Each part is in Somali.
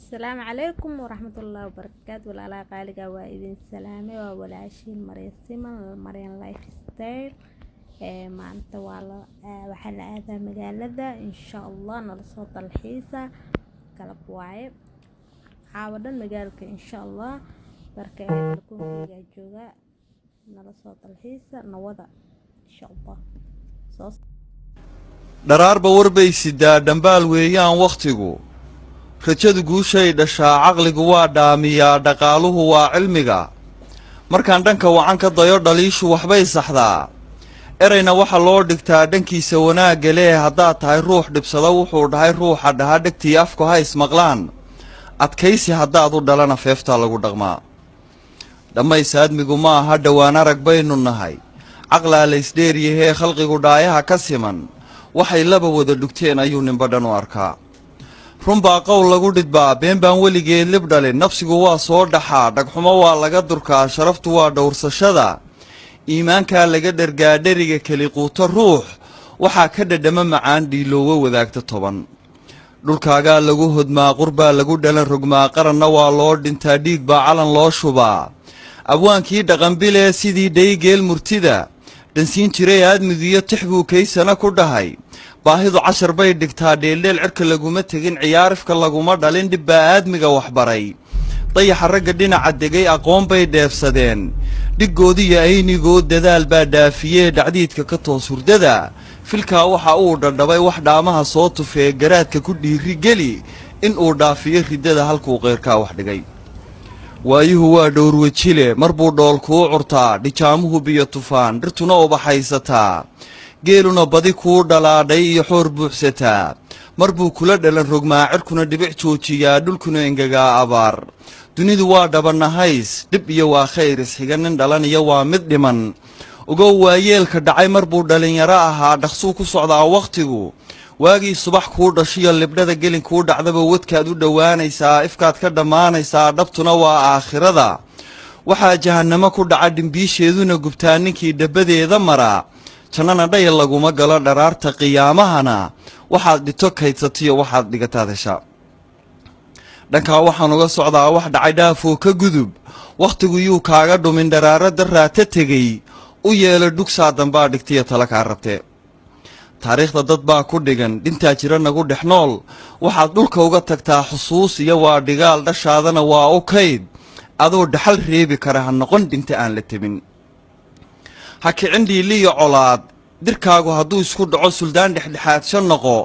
السلام عليكم ورحمة الله وبركاته ولا قالقة وايدين سلامة وولاشين مريم سيمن مريم لايف ستايل مع انت وعلى وحل هذا مقالة ان شاء الله نلصوت الحيسة كلب واعي عاودا مقالك ان شاء الله بركة لكم في جوجا نلصوت الحيسة نوضع ان شاء الله صوص dharaarba warbay sidaa dhambaal weeyaan wakhtigu rajadu guushay dhashaa caqligu waa dhaamiyaa dhaqaaluhu waa cilmiga markaan dhanka wacan ka dayo dhaliishu waxbay saxdaa erayna waxa loo dhigtaa dhankiisa wanaagga leh haddaad tahay ruux dhibsada wuxuu dhahay ruuxa dhaha dhegtii afku ha ismaqlaan adkaysi haddaad u dhalana feeftaa lagu dhaqmaa dhammaysa admigu ma aha dhowaan arag baynu nahay caqlaa laysdheeryahee khalqigu dhaayaha ka siman waxay laba wada dhugteen ayuu ninba dhan u arkaa runbaa qowl lagu dhidbaa been baan weligeed lib dhalin nafsigu waa soo dhaxaa dhagxumo waa laga durkaa sharaftu waa dhowrsashada iimaankaa laga dhargaa dheriga keli quuto ruux waxaa ka dhadhama macaan dhiiloowa wadaagta toban dhulkaagaa lagu hodmaa qurbaa lagu dhalan rogmaa qaranna waa loo dhintaa dhiig baa calan loo shubaa abwaankii dhaqanbilee sidii dhaygeel murtida dhansiin jiray aadmigiyo tix buu kaysana ku dhahay baahidu cashar bay dhigtaa dheeldheel cirka laguma tegin ciyaarifka laguma dhalin dhibbaa aadmiga waxbaray dayaxa ragga dhinaca degay aqoon bay dheefsadeen dhiggoodiyo aynigood dadaal baa dhaafiyee dhacdiidka ka toos hurdada filkaa waxa uu dhadhabay wax dhaamaha soo tufee garaadka ku dhiiri geli in uu dhaafiyo riddada halkuu qeyrkaa wax dhigay waayuhu waa dhowrwejile mar buu dhool kuu curtaa dhijaamuhu biyo tufaan dhirtuna ubaxaysataa geeluna badi kuu dhalaadhay iyo xoor buuxsataa mar buu kula dhalan rogmaa cirkuna dhibic joojiyaa dhulkuna engegaa abaar dunidu waa dhabanahays dhib iyo waa khayr isxiga nin dhalaniyo waa mid dhiman ogow waayeelka dhacay mar buu dhalinyaro ahaa dhaqsuu ku socdaa wakhtigu waagii subax kuu dhashiyo libdhada gelin kuu dhacdaba wadkaad u dhowaanaysaa ifkaad ka dhammaanaysaa dhabtuna waa aakhirada waxaa jahannamo ku dhaca dhimbiisheeduna gubtaa ninkii dhabbadeeda maraa jannana dhayal laguma galo dharaarta qiyaamahana waxaad dhito kaydsatiyo waxaad dhigataad heshaa dhankaa waxaan uga socdaa wax dhacay dhaafoo ka gudub wakhtigu yuu kaaga dhumin dharaaro daraata tegey u yeelo dhugsaa dambaa dhigtiyo tala kaa rabtee taariikhda dad baa ku dhigan dhintaa jira nagu dhex nool waxaad dhulka uga tagtaa xusuus iyo waa dhigaal dhashaadana waa u kayd adoo dhaxal reebi kara ha noqon dhinta aan la tebin ha kicin dhiiliyo colaad dirkaagu hadduu isku dhaco suldaan dhexdhexaadsha noqo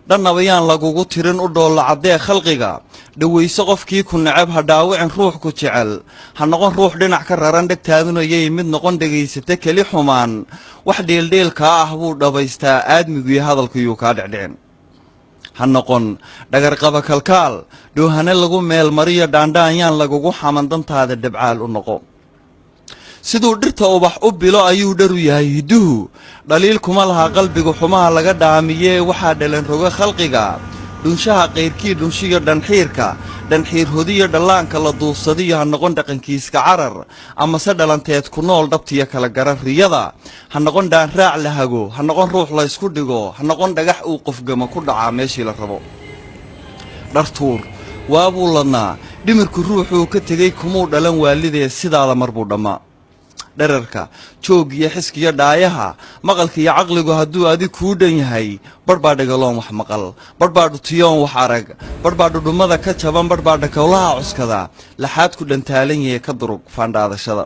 dhannabayaan lagugu tirin u dhoolla caddee khalqiga dhowayso qofkii ku necab ha dhaawicin ruux ku jecel ha noqon ruux dhinac ka raran dhegtaaduna yay mid noqon dhegaysata keli xumaan wax dheeldheelkaa ah buu dhabaystaa aadmiguiyo hadalkuyuu kaa dhecdhicin ha noqon dhagarqaba kalkaal dhoohane lagu meelmariyo dhaandhaanyaan lagugu xaman dantaada dhabcaal u noqo siduu dhirta ubax u bilo ayuu dharu yahay hidduhu dhaliil kuma laha qalbigu xumaha laga dhaamiyee waxaa dhalan roga khalqiga dhunshaha qayrkii dhunshiyo dhanxiirka dhanxiir hodiyo dhallaanka la duufsadiyo ha noqon dhaqankiiska carar amase dhalanteed ku nool dhabtiyo kala gara riyada ha noqon dhaanraac la hago ha noqon ruux laysku dhigo ha noqon dhagax uu qofgama ku dhacaa meeshii la rabo dhartuur waabuu ladnaa dhimirku ruuxuu ka tegey kumuu dhalan waalidee sidaada mar buu dhammaa dherarka joogiyo xiskiyo dhaayaha maqalka iyo caqligu hadduu adig kuu dhan yahay barbaa dhagaloon wax maqal barbaa dhutiyoon wax arag barbaa dhudhummada ka jaban barbaa dhakowlaha cuskada laxaad ku dhantaalan yahe ka durug faandhaadashada